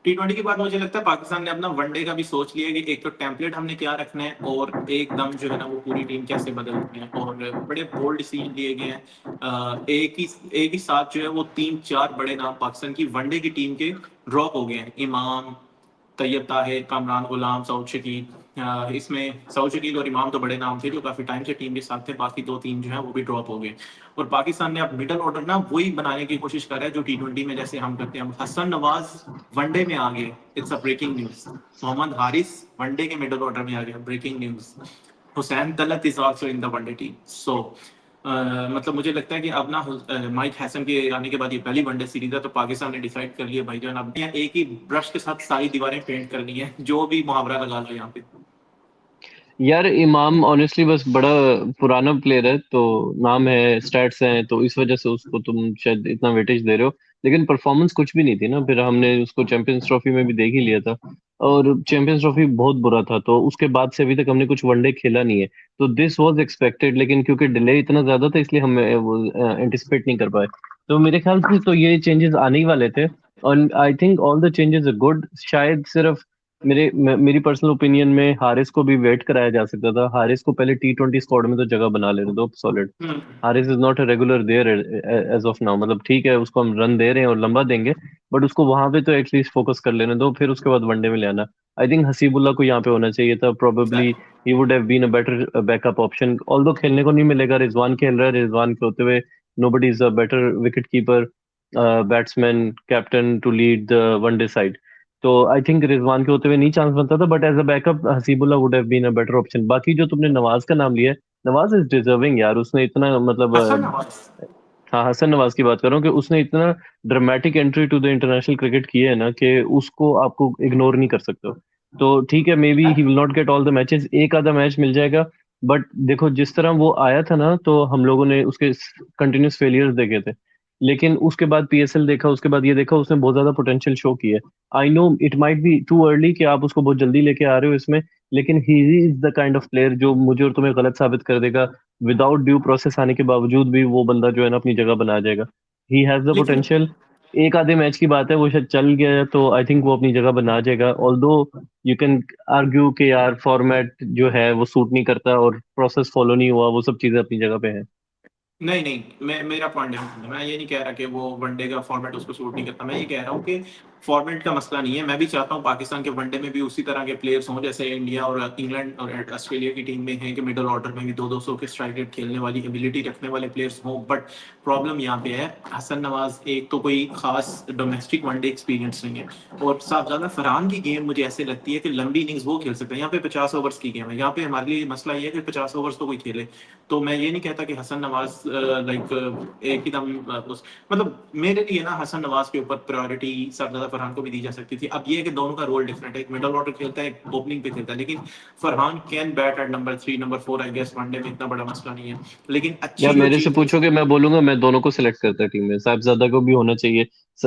टी20 के बाद मुझे लगता है पाकिस्तान ने अपना वनडे का भी सोच लिया कि एक तो टेम्पलेट हमने क्या रखना है और एकदम जो है ना वो पूरी टीम कैसे बदलनी है, और बड़े बोल्ड डिसीजन लिए गए हैं। एक ही साथ जो है वो 3-4 बड़े नाम पाकिस्तान की वनडे की टीम के ड्रॉप हो गए हैं। इमाम, तैयब ताहिर, कामरान गुलाम, सऊद शकील। इसमें सऊद शकील और इमाम तो बड़े नाम थे जो काफी टाइम से टीम के साथ थे, बाकी 2-3 जो है वो भी ड्रॉप हो गए। और पाकिस्तान ने अब मिडल ऑर्डर ना वही बनाने की कोशिश कर रहा है जो टी20 में जैसे हम करते हैं। हसन नवाज वनडे में आ गए, it's a breaking news. Mohammad Haris one day के मिडल ऑर्डर में आ गया, breaking news. Hussain Talat is also in the one day team. So मतलब मुझे लगता है कि अब ना माइक हैसन के आने के बाद ये पहली वनडे सीरीज है, तो पाकिस्तान ने डिसाइड कर लिया भाईजान अब एक ही ब्रश के साथ सारी दीवारें पेंट करनी है, जो भी मुहावरा लगा लो यहाँ पे। यार इमाम ऑनेस्टली बस बड़ा पुराना प्लेयर है, तो नाम है, स्टैट्स हैं, तो इस वजह से उसको तुम शायद इतना वेटेज दे रहे हो। लेकिन परफॉर्मेंस कुछ भी नहीं थी ना, फिर हमने उसको चैंपियंस ट्रॉफी में भी देख ही लिया था। और चैंपियंस ट्रॉफी बहुत बुरा था, तो उसके बाद से अभी तक हमने कुछ वनडे खेला नहीं है। तो दिस वाज एक्सपेक्टेड, लेकिन क्योंकि डिले इतना ज्यादा था इसलिए हम वो एंटिसिपेट नहीं कर पाए। तो मेरे ख्याल से तो ये चेंजेस आने ही वाले थे। और I think all the changes are good. शायद सिर्फ मेरी पर्सनल ओपिनियन में हारिस को भी वेट कराया जा सकता था। हारिस को पहले टी20 स्क्वाड में तो जगह बना लेने दो solid. Hmm. Haris is not a regular there as of now. मतलब ठीक है, उसको हम रन दे रहे हैं और लंबा देंगे, बट उसको वहां पे तो एटलीस्ट फोकस कर लेने दो, फिर उसके बाद वनडे में ले आना। आई थिंक हसीबुल्ला को यहाँ पे होना चाहिए था probably. Exactly. He would have been a better backup option. Although खेलने को नहीं मिलेगा, रिजवान खेल रहा है, रिजवान के होते हुए nobody is a better wicket keeper, batsman, captain to lead the one day side. तो आई थिंक रिजवान के होते हुए नहीं चांस बनता था, but as a backup Hasibullah would have been a better option. बाकी जो तुमने नवाज का नाम लिया है, नवाज इज डिजर्विंग यार। उसने इतना मतलब हसन नवाज। हाँ, हसन नवाज की बात कर रहा हूँ कि उसने इतना dramatic entry to the international cricket की है ना कि उसको आपको इग्नोर नहीं कर सकते हो। तो ठीक है, may be he will not get all the matches, एक आधा मैच मिल जाएगा। बट देखो जिस तरह वो आया था ना, तो हम लोगों ने उसके कंटिन्यूस फेलियर्स देखे थे। लेकिन उसके बाद पीएसएल देखा, उसके बाद ये देखा उसने बहुत ज्यादा पोटेंशियल शो किया है। I know it might be too early कि आप उसको बहुत जल्दी लेके आ रहे हो इसमें, लेकिन he is the kind of player जो मुझे और तुम्हें गलत साबित कर देगा। विदाउट ड्यू प्रोसेस आने के बावजूद भी वो बंदा जो है ना अपनी जगह बना जाएगा। ही हैज द लेकिन पोटेंशियल। एक आधे मैच की बात है, वो शायद चल गया है, तो आई थिंक वो अपनी जगह बना जाएगा। ऑल्दो यू कैन आर्ग्यू कि यार फॉर्मेट जो है वो सूट नहीं करता और प्रोसेस फॉलो नहीं हुआ, वो सब चीजें अपनी जगह पे हैं। नहीं नहीं, मेरा पॉइंट है, मैं ये नहीं कह रहा कि वो वनडे का फॉर्मेट उसको सूट नहीं करता। मैं ये कह रहा हूँ कि फॉर्मेट का मसला नहीं है। मैं भी चाहता हूँ पाकिस्तान के वनडे में भी उसी तरह के प्लेयर्स हों जैसे इंडिया और इंग्लैंड और ऑस्ट्रेलिया की टीम में है, कि मिडल ऑर्डर में भी 2-2 के स्ट्राइक रेट खेलने वाली एबिलिटी रखने वाले प्लेयर्स हों। बट प्रॉब्लम यहाँ पे है, हसन नवाज एक तो कोई खास डोमेस्टिक वनडे एक्सपीरियंस नहीं है, और साथ ज्यादा फरहान की गेम मुझे ऐसे लगती है कि लंबी इनिंग्स वो खेल सकते हैं। यहाँ पे 50 ओवर्स की गेम है, यहाँ पे हमारे लिए मसला ये है कि 50 ओवर्स तो कोई खेले। तो मैं ये नहीं कहता कि हसन नवाज लाइक एक ही दम उस मतलब मेरे लिए ना हसन नवाज के ऊपर प्रायोरिटी सरदादा फरहान को भी दी जा सकती थी। अब ये है कि दोनों का रोल डिफरेंट है, एक मिडल ऑर्डर खेलता है, एक ओपनिंग पे खेलता है। लेकिन Farhan can bat at number 3 number 4, I guess one day में इतना बड़ा मसला नहीं है। लेकिन या अच्छी जो मेरे से चीज है। पूछोगे, मैं बोलूंगा मैं दोनों को सिलेक्ट करता टीम में। साहिबजादा को भी होना चाहिए।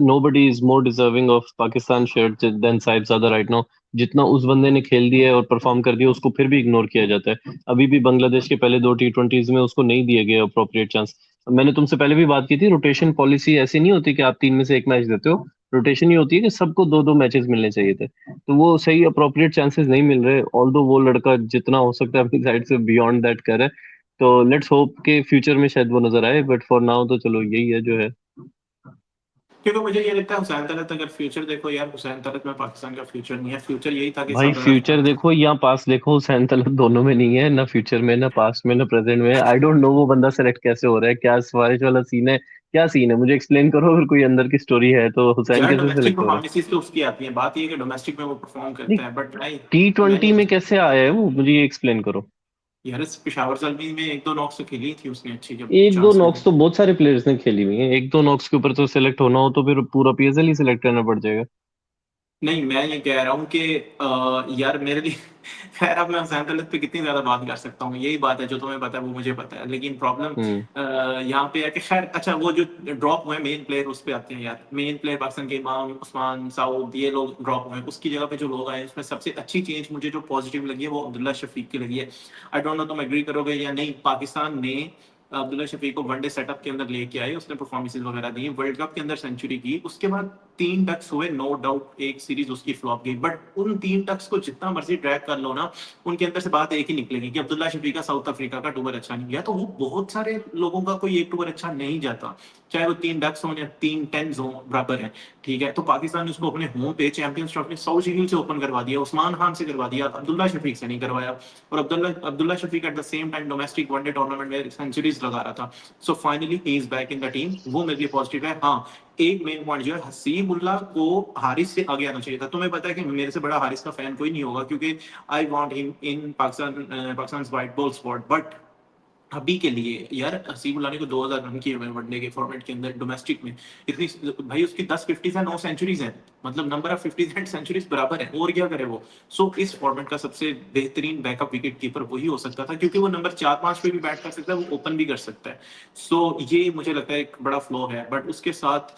Nobody is more deserving of Pakistan shirt than Sahibzada right now. जितना उस बंदे ने खेल दिया है और परफॉर्म कर दिया, उसको फिर भी इग्नोर किया जाता है। अभी भी बांग्लादेश के पहले दो टी20 में उसको नहीं दिए गए अप्रोप्रिएट चांस। मैंने तुमसे पहले भी बात की थी, रोटेशन पॉलिसी ऐसी नहीं होती कि आप तीन में से एक मैच देते हो। रोटेशन ये होती है कि सबको दो दो मैचेस मिलने चाहिए थे, तो वो सही अप्रोप्रिएट चांसेस नहीं मिल रहे। ऑल्दो वो लड़का जितना हो सकता है अपनी साइड से बियॉन्ड दैट करे, तो लेट्स होप कि फ्यूचर में शायद वो नजर आए, बट फॉर नाउ तो चलो यही है जो है। क्योंकि मुझे ये लगता है हुसैन तलत, अगर फ्यूचर देखो यार, हुसैन तलत में पाकिस्तान का फ्यूचर नहीं है। फ्यूचर यही था कि भाई सरदारा फ्यूचर फरहान। देखो या पास देखो, हुसैन तलब दोनों में नहीं है, ना फ्यूचर में, ना पास्ट में, ना प्रेजेंट में। आई डोंट नो वो बंदा सेलेक्ट कैसे हो रहा है, क्या सिफारिश वाला सीन है, क्या सीन है, मुझे एक्सप्लेन करो। अगर कोई अंदर की स्टोरी है तो हुसैन यार कैसे डोमेस्टिक सेलेक्ट हो रहा परफॉर्मेंसेस तो उसकी आती है, बात ये है कि डोमेस्टिक में वो परफॉर्म है? करता है, बट नहीं। टी मैं ट्वेंटी नहीं। में कैसे आया है वो, मुझे ये एक्सप्लेन करो। यार इस पेशावर जल्मी में 1-2 नॉक्स तो खेली थी उसने अच्छी, जब एक दो चांस नॉक्स मिली। तो बहुत सारे प्लेयर्स ने खेली हुई है, एक दो नॉक्स के ऊपर तो सेलेक्ट होना हो तो फिर पूरा पीएसएल ही सिलेक्ट करना पड़ जाएगा। नहीं, मैं ये कह रहा हूँ कि यार मेरे लिए खैर अब मैं हुसैन तलत पे कितनी ज्यादा बात कर सकता हूँ, यही बात है, जो तुम्हें पता है वो मुझे पता है। लेकिन प्रॉब्लम हम्म। यहाँ पे है कि खैर अच्छा, वो जो ड्रॉप हुए मेन प्लेयर उस पे आते हैं यार। मेन प्लेयर पाकिस्तान के इमाम, उस्मान, साउद, ये लोग ड्रॉप हुए, उसकी जगह पे जो लोग आए उसमें सबसे अच्छी चेंज मुझे जो पॉजिटिव लगी है वो अब्दुल्ला शफीक की लगी है। आई डोंट नो तुम एग्री करोगे या नहीं। पाकिस्तान ने अब्दुल्ला शफीक को वनडे सेटअप के अंदर लेके आए, उसने परफॉर्मेंसेज वगैरह दी, वर्ल्ड कप के अंदर सेंचुरी की, उसके बाद 3 डक्स हुए, नो डाउट एक सीरीज उसकी फ्लॉप गई, बट उन 3 डक्स को जितना मर्जी ट्रैक कर लो ना, उनके अंदर से बात एक ही निकलेगी कि अब्दुल्ला शफीक का साउथ अफ्रीका का टूर अच्छा नहीं गया, तो वो बहुत सारे लोगों का कोई एक टूर अच्छा नहीं जाता, चाहे वो 3 डक्स हो या 3 टेंस हो, बराबर है। ठीक है, तो पाकिस्तान ने उसको अपने होम पे चैंपियंस ट्रॉफी साउथ शहील से ओपन करवा दिया, उस्मान खान से करवा दिया, अब्दुल्ला शफीक से नहीं करवाया। और Abdullah Shafique at the same time domestic one day tournament में सेंचुरीज लगा रहा था। So finally he is back in the team, वो मेरे लिए पॉजिटिव है। हाँ, एक मेन पॉइंट जो है, हसीबुल्ला को हारिस से आगे आना चाहिए था। तुम्हें पता है कि मेरे से बड़ा हारिस का फैन कोई नहीं होगा, क्योंकि I want him in Pakistan white ball squad, but अभी के लिए यार, हसीबुल्ला ने को 2000 रन किए हुए हैं वनडे के फॉर्मेट के अंदर, डोमेस्टिक में। इतनी भाई, उसकी 10 फिफ्टीज है, 9 सेंचुरीज है, मतलब number of fifties and centuries बराबर है, और क्या करे वो। सो इस फॉर्मेट का सबसे बेहतरीन बैकअप विकेट कीपर वही हो सकता था, क्योंकि वो नंबर 4-5 पे भी बैट कर सकता है, वो ओपन भी कर सकता है। सो ये मुझे लगता है एक बड़ा फ्लॉ है, बट उसके साथ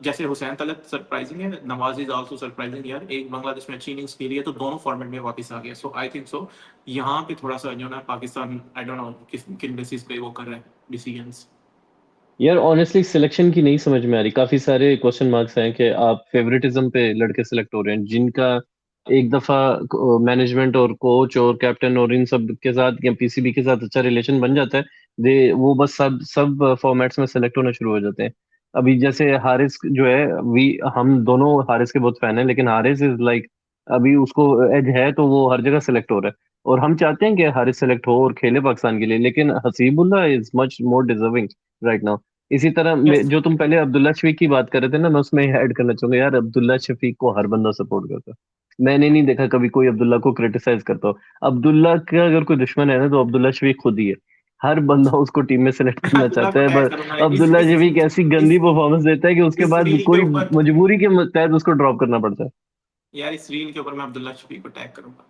जैसे हुसैन तलत सरप्राइजिंग है, नवाज इज आल्सो सरप्राइजिंग यार, एक बांग्लादेश में अच्छी इनिंग्स खेली है, तो दोनों फॉर्मेट में वापस आ गया। सो आई थिंक सो यहाँ पे थोड़ा सा जो ना पाकिस्तान, आई डोंट नो किस किन बेसिस पे वो कर रहा है डिसीजंस। यार ऑनेस्टली सिलेक्शन की नहीं समझ में आ रही, काफी सारे क्वेश्चन मार्क्स हैं कि आप फेवरेटिज्म पे लड़के सिलेक्ट हो रहे हैं जिनका एक दफा मैनेजमेंट और कोच और कैप्टन और इन सब के साथ या पीसीबी के साथ अच्छा रिलेशन बन जाता है, दे वो बस सब सब फॉर्मेट्स में सेलेक्ट होना शुरू हो जाते हैं। अभी जैसे हारिस जो है, वी हम दोनों हारिस के बहुत फैन हैं, लेकिन हारिस इज लाइक अभी उसको एज है तो वो हर जगह सेलेक्ट हो रहा है, और हम चाहते हैं कि हारिस सेलेक्ट हो और खेले पाकिस्तान के लिए, लेकिन Hasibullah is much more deserving right now. इसी तरह यस। जो तुम पहले अब्दुल्ला शफीक की बात कर रहे थे ना, मैं उसमें ऐड करना चाहूंगा यार, अब्दुल्ला शफीक को हर बंदा सपोर्ट करता है। मैंने नहीं देखा कभी कोई अब्दुल्ला को क्रिटिसाइज करता हो। अब्दुल्ला का अगर कोई दुश्मन है ना तो अब्दुल्ला शफीक खुद ही है। हर बंदा उसको टीम में सेलेक्ट करना अब्दुल्ला चाहता को है, टैग बस करूंगा अब्दुल्ला शफीक ऐसी गंदी परफॉर्मेंस देता है कि उसके इस बाद रील के कोई ऊपर, मजबूरी के तहत उसको ड्रॉप करना पड़ता है। यार इस रील के ऊपर मैं अब्दुल्ला शफीक को टैग करूंगा,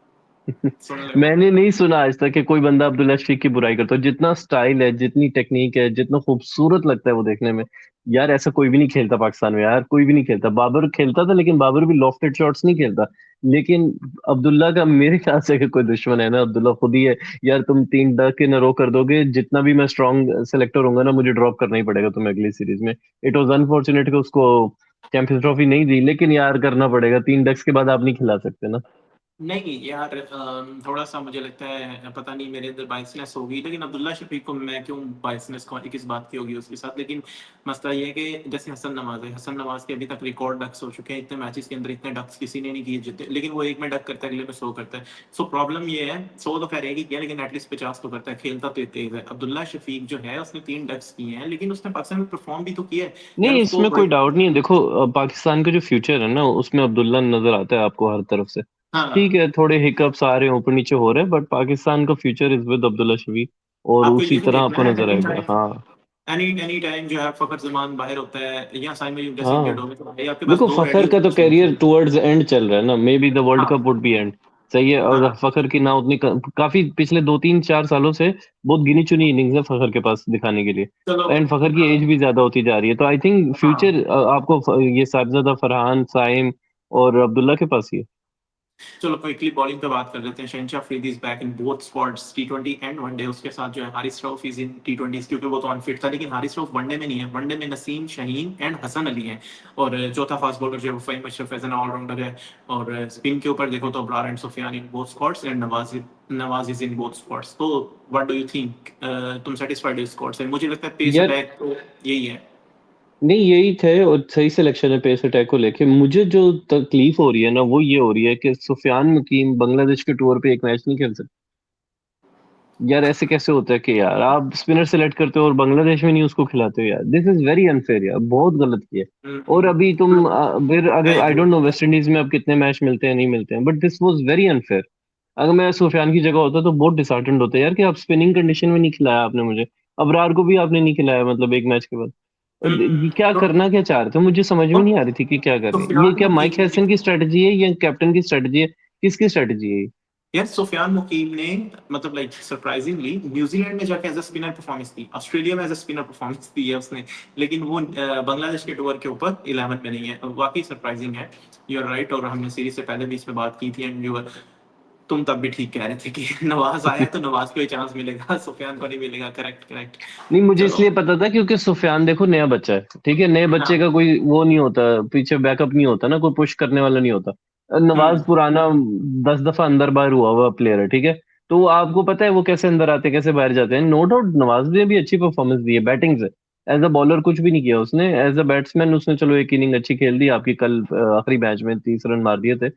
सुन लेना। मैंने नहीं सुना आज तक कि कोई बंदा अब्दुल्ला शफीक की बुराई करता हो। जितना स्टाइल है, जितनी टेक्निक है, जितना खूबसूरत लगता है वो देखने में, यार ऐसा कोई भी नहीं खेलता पाकिस्तान में, यार कोई भी नहीं खेलता। बाबर खेलता था, लेकिन बाबर भी लॉफ्टेड शॉट्स नहीं खेलता। लेकिन अब्दुल्ला का मेरे ख्याल से कि कोई दुश्मन है ना, अब्दुल्ला खुद ही है। यार तुम 3 डक इन अ रो कर दोगे, जितना भी मैं स्ट्रॉन्ग सेलेक्टर होऊंगा ना, मुझे ड्रॉप करना ही पड़ेगा तुम्हें अगली सीरीज में। इट वॉज अनफॉर्चुनेट कि उसको चैंपियंस ट्रॉफी नहीं दी, लेकिन यार करना पड़ेगा, 3 डक्स के बाद आप नहीं खिला सकते ना। नहीं यार, थोड़ा सा मुझे लगता है, पता नहीं मेरे अंदर बायसनेस होगी, लेकिन अब्दुल्ला शफीक को मैं क्यों बायसनेस को किस बात की होगी उसके साथ। लेकिन मसला ये है कि जैसे हसन नवाज है, हसन नवाज के अभी तक रिकॉर्ड डक्स हो चुके हैं, इतने मैचेस के अंदर इतने डक्स किसी ने नहीं किए जितने, लेकिन वो एक में डक करता है, अगले में 100 करता है। सो प्रॉब्लम ये है, 100 तो खैर एक ही किया, लेकिन एटलीस्ट 50 तो करता है, खेलता तो तेज है। अब्दुल्ला शफीक जो है, उसने 3 डक्स किए हैं, लेकिन उसने पाकिस्तान में परफॉर्म भी तो किया है यार, नहीं, उसको इसमें कोई डाउट नहीं है। देखो पाकिस्तान का जो फ्यूचर है ना, उसमें अब्दुल्ला नजर आता है आपको हर तरफ से। ठीक हाँ। है, थोड़े हिकअप्स आ रहे हैं, ऊपर नीचे हो रहे हैं, बट पाकिस्तान का future is with Abdullah Shafique, और आपको उसी ये भी तरह देखना आपको है, नजर एनी आएगा। टाइम, हाँ। एनी टाइम जो है फखर जमान बाहर होता है या साइम अयूब जैसे इंजर्ड हाँ, हो गए, तो भाई आपके पास देखो दो रेडी फखर का तो ऑप्शन कैरियर है। टुवर्ड्स एंड चल रहा है ना, maybe the world cup हाँ। Would be end. सही है, और हाँ। फखर की ना उतनी काफी पिछले 2 3 4 सालों से बहुत गिनी चुनी इनिंग्स है फखर के पास दिखाने के लिए। चलो। एंड फखर की एज भी ज्यादा होती जा रही है, तो आई थिंक हाँ, फ्यूचर आपको ये साहिबजादा फरहान, साइम और अब्दुल्ला के पास ही है। चलो क्विकली बॉलिंग पे बात कर लेते हैं। Shaheen Shah Afridi is back in both squads, टी20 एंड वनडे। उसके साथ जो है हारिस रऊफ इज इन टी20, क्योंकि वो तो अनफिट था, लेकिन हारिस रऊफ वनडे में नहीं है। वनडे में नसीम, शाहीन एंड हसन अली हैं, और चौथा फास्ट बॉलर जो है वो Faheem Ashraf as an allrounder है। और स्पिन के ऊपर देखो तो Abrar and Sufiyan in both squads, and Nawaz is in both squads. तो व्हाट डू यू थिंक, तुम सेटिस्फाइड हो स्क्वाड से? मुझे लगता है पेस यार अटैक तो यही है। नहीं, यही थे, और सही सिलेक्शन है पेस अटैक को लेके। मुझे जो तकलीफ हो रही है ना, वो ये हो रही है कि सुफियान मुकीम बांग्लादेश के टूर पे एक मैच नहीं खेल सकते। यार ऐसे कैसे होता है कि यार आप स्पिनर सेलेक्ट करते हो और बांग्लादेश में नहीं उसको खिलाते हो? यार दिस इज वेरी अनफेयर, यार बहुत गलत किया। और अभी तुम फिर आई अगर I agree. Don't know West Indies में अब कितने मैच मिलते हैं नहीं मिलते हैं, but this was very unfair. अगर मैं सुफियान की जगह होता तो बहुत डिसहार्टेंड होता यार कि आप स्पिनिंग कंडीशन में नहीं खिलाया आपने मुझे। अबरार को भी आपने नहीं खिलाया, मतलब एक मैच के बाद। ये क्या तो करना क्या चाह रहे थे, मुझे समझ में नहीं आ रही थी कि क्या कर रहे हैं ये। सुफियान क्या माइक मुकीम हैसन की स्ट्रेटजी है या कैप्टन की स्ट्रेटजी है, किसकी स्ट्रेटजी है ये? यार, सुफियान मुकीम ने मतलब लाइक सरप्राइजिंगली न्यूजीलैंड में जाके एज अ स्पिनर परफॉर्मेंस दी, ऑस्ट्रेलिया में एज अ स्पिनर परफॉर्मेंस दी है उसने, लेकिन वो बांग्लादेश के टूर के ऊपर 11 में नहीं है। वाकई सरप्राइजिंग है। यू आर राइट, और हमने सीरीज से पहले भी इस पे बात की थी, एंड यू तुम तब भी ठीक कह रहे थे कि नवाज आया तो नवाज को ही चांस मिलेगा, सुफियान को नहीं मिलेगा। Correct correct. नहीं, मुझे चलो। इसलिए पता था क्योंकि सुफियान देखो नया बच्चा है, ठीक है, नए बच्चे हाँ। का कोई वो नहीं होता, पीछे बैकअप नहीं होता ना, कोई पुश करने वाला नहीं होता। नवाज हम्म। पुराना 10 दफा अंदर बाहर हुआ हुआ प्लेयर है, ठीक है। तो आपको पता है वो कैसे अंदर आते हैं कैसे बाहर जाते हैं। नो डाउट नवाज ने भी अच्छी परफॉर्मेंस दी है बैटिंग से। एज अ बॉलर कुछ भी नहीं किया उसने, एज अ बैट्समैन उसने चलो एक इनिंग अच्छी खेल दी आपकी, कल आखिरी मैच में 30 रन मार दिए थे।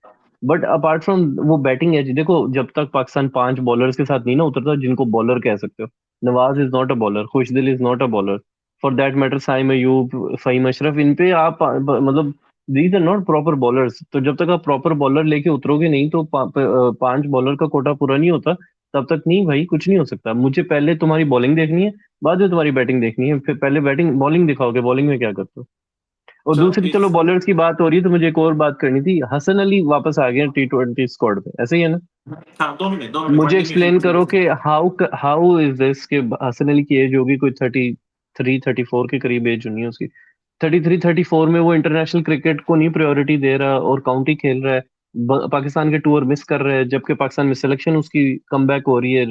बट अपार्ट फ्रॉम वो बैटिंग एज, देखो जब तक पाकिस्तान 5 बॉलर्स के साथ नहीं ना उतरता जिनको बॉलर कह सकते हो, Nawaz is not a bowler, Khushdil is not a bowler, for that matter Saim Ayub, Faheem Ashraf, इन पे आप मतलब these are not proper bowlers. तो जब तक आप प्रॉपर बॉलर लेके उतरोगे नहीं तो 5 बॉलर का कोटा पूरा नहीं होता, तब तक नहीं भाई कुछ नहीं हो सकता। मुझे पहले तुम्हारी बॉलिंग देखनी है, बाद में तुम्हारी बैटिंग देखनी है, फिर पहले बैटिंग बॉलिंग दिखाओगे बॉलिंग में क्या करते हो। और चलो दूसरी, चलो इस। बॉलर्स की बात हो रही है तो मुझे एक और बात करनी थी, हसन अली वापस आ गए T20 स्क्वाड पे, ऐसे ही है ना। हाँ, दोनों में मुझे वनडे में भी एक्सप्लेन करो सीरीज कि में। हाउ हाउ इज दिस कि हसन अली की एज होगी कोई 33 34 के करीब एज होनी है उसकी। 33 34 में वो इंटरनेशनल क्रिकेट को नहीं प्रायोरिटी दे रहा और काउंटी खेल रहा है, पाकिस्तान के टूर मिस कर रहा है, जबकि पाकिस्तान में सिलेक्शन उसकी कमबैक हो रही है।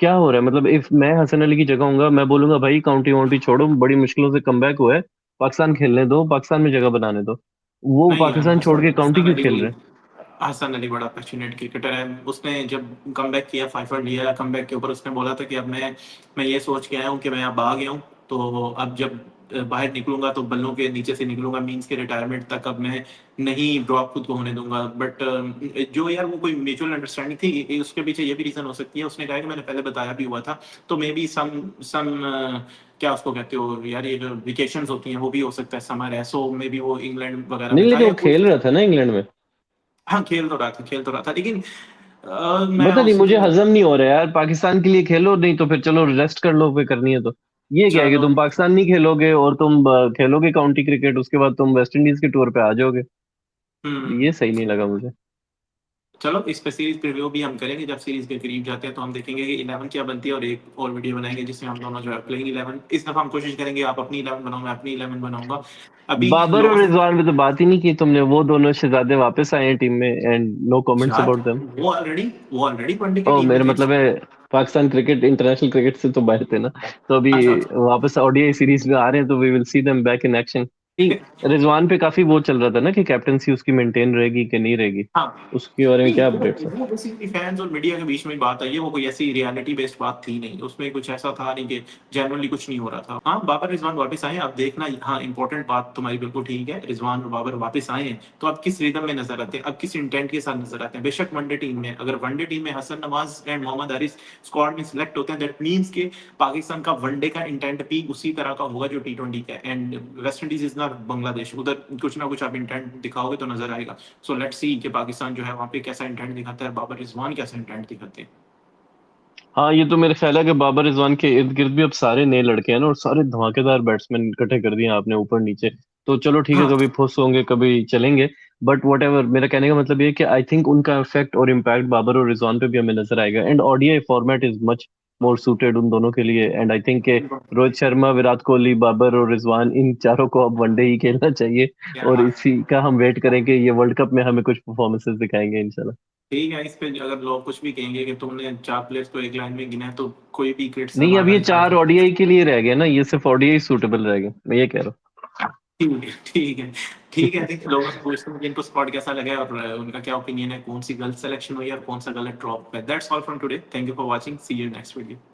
क्या हो रहा है मतलब, इफ मैं हसन अली की जगह होऊंगा मैं बोलूंगा भाई काउंटी वाउंटी छोड़ो, बड़ी मुश्किलों से कमबैक हुआ है, पाकिस्तान खेलने दो, पाकिस्तान में जगह बनाने दो। वो नहीं यार, पाकिस्तान छोड़ हसन के काउंटी हसन क्यों अली खेल रहे हैं। हसन अली बड़ा पैशनेट क्रिकेटर है। उसने जब कमबैक किया, 5 विकेट लिया, कमबैक के ऊपर उसने बोला था कि अब मैं ये सोच के आया हूँ कि मैं अब आ गया हूँ, तो अब जब बाहर निकलूंगा तो बल्लों के नीचे से निकलूंगा, मींस के रिटायरमेंट तक अब मैं नहीं ड्रॉप खुद को होने दूंगा। बट जो यार वो कोई म्यूचुअल अंडरस्टैंडिंग थी, उसके पीछे ये भी रीजन हो सकती है, उसने कहा कि मैंने पहले बताया भी हुआ था, तो मे बी सम क्या उसको कहते हो यार, ये जो वेकेशंस होती हैं वो भी हो सकता है, समर है, सो मे बी वो इंग्लैंड वगैरह नहीं में था लेकिन या वो कोई। खेल रहा था ना इंग्लैंड में। हाँ, खेल तो रहा था लेकिन मैं पता नहीं, उस मुझे दिन। हजम नहीं हो रहा है यार, पाकिस्तान के लिए खेलो, नहीं तो फिर चलो रेस्ट कर लो, फिर करनी है तो। ये क्या है कि चलो। तुम पाकिस्तान नहीं खेलोगे और तुम खेलोगे काउंटी क्रिकेट, उसके बाद तुम वेस्ट इंडीज के टूर पे आ जाओगे। हम्म। ये सही नहीं लगा मुझे। चलो इस पे सीरीज प्रीव्यू भी हम करेंगे जब सीरीज के करीब जाते हैं, तो हम देखेंगे कि 11 क्या बनती है, और एक और वीडियो बनाएंगे जिसमें हम दोनों जो है प्लेइंग 11, इस दफा हम कोशिश करेंगे आप अपनी 11 बनाओ, मैं अपनी 11 बनाऊंगा। अभी बाबर लोगों और से। रिजवान पे तो बात ही नहीं की तुमने, वो दोनों शहजादे वापस आए हैं टीम में एंड नो कमेंट्स यार अबाउट देम। वो ऑलरेडी वनडे की ओ टीम में मेरा थे। मतलब है पाकिस्तान क्रिकेट इंटरनेशनल क्रिकेट से तो बाहर थे ना, तो अभी अच्छा अच्छा। वापस ओडीआई सीरीज में आ रहे हैं तो we will see them back in action. Rizwan पे काफी वो चल रहा था ना कि कैप्टनसी उसकी मेंटेन रहेगी कि नहीं रहेगी, हाँ। उसके बारे में नहीं, क्या वो अपडेट्स है। वो बेसिकली फैंस और मीडिया के बीच में बात आई है, वो कोई ऐसी रियलिटी बेस्ड बात थी नहीं, उसमें कुछ ऐसा था नहीं कि जनरली कुछ नहीं हो रहा था। हाँ, बाबर रिजवान वापस आए हैं, अब देखना। हाँ, इंपॉर्टेंट बात तुम्हारी बिल्कुल ठीक है, रिजवान और बाबर वापस आए हैं तो अब किस रिदम में नजर आते हैं, अब किस इंटेंट के साथ नजर आते हैं। बेशक वनडे टीम में, अगर वनडे टीम में हसन नवाज एंड मोहम्मद हारिस स्क्वाड में सिलेक्ट होते हैं, दैट मीन्स के पाकिस्तान का वनडे का इंटेंट भी उसी तरह का होगा जो T20 का है। And West Indies is not Bangladesh, उधर कुछ ना कुछ आप इंटेंट दिखाओगे तो नजर आएगा। सो लेट्स सी कि पाकिस्तान जो है वहाँ पे कैसा इंटेंट दिखाता है, बाबर रिजवान कैसा इंटेंट दिखाते हैं। हाँ ये तो मेरे ख्याल है कि बाबर रिजवान के इर्द गिर्द भी अब सारे नए लड़के हैं ना, और सारे धमाकेदार बैट्समैन इकट्ठे कर दिए आपने ऊपर नीचे। तो चलो ठीक है, हाँ। कभी फुस होंगे कभी चलेंगे, बट वट एवर, मेरा कहने का मतलब ये है कि आई थिंक उनका इफेक्ट और इम्पैक्ट बाबर और रिजवान पे भी हमें नजर आएगा, and ODI format is much more suited उन दोनों के लिए। एंड आई थिंक के रोहित शर्मा, विराट कोहली, बाबर और रिजवान, इन चारों को अब वनडे ही खेलना चाहिए, और यार इसी का हम वेट करेंगे, ये वर्ल्ड कप में हमें कुछ परफॉर्मेंसेस दिखाएंगे इंशाल्लाह। ठीक है, इस पे अगर लोग कुछ भी कहेंगे कि तुमने 4 प्लेयर्स को एक लाइन में गिना है, तो कोई भी क्रिटिक्स नहीं, अब हमारा ये इतना। 4 ओडीआई के लिए रह गए ना, ये सिर्फ ओडीआई सूटेबल रह गए, मैं ये कह रहा हूँ। ठीक है ठीक है। ठीक है, ठीक, लोगों से पूछते हैं कि इनको स्पॉट कैसा लगा है और उनका क्या ओपिनियन है, कौन सी गलत सिलेक्शन हुई है और कौन सा गलत ड्रॉप है। That's all from today, thank you for watching, see you next video.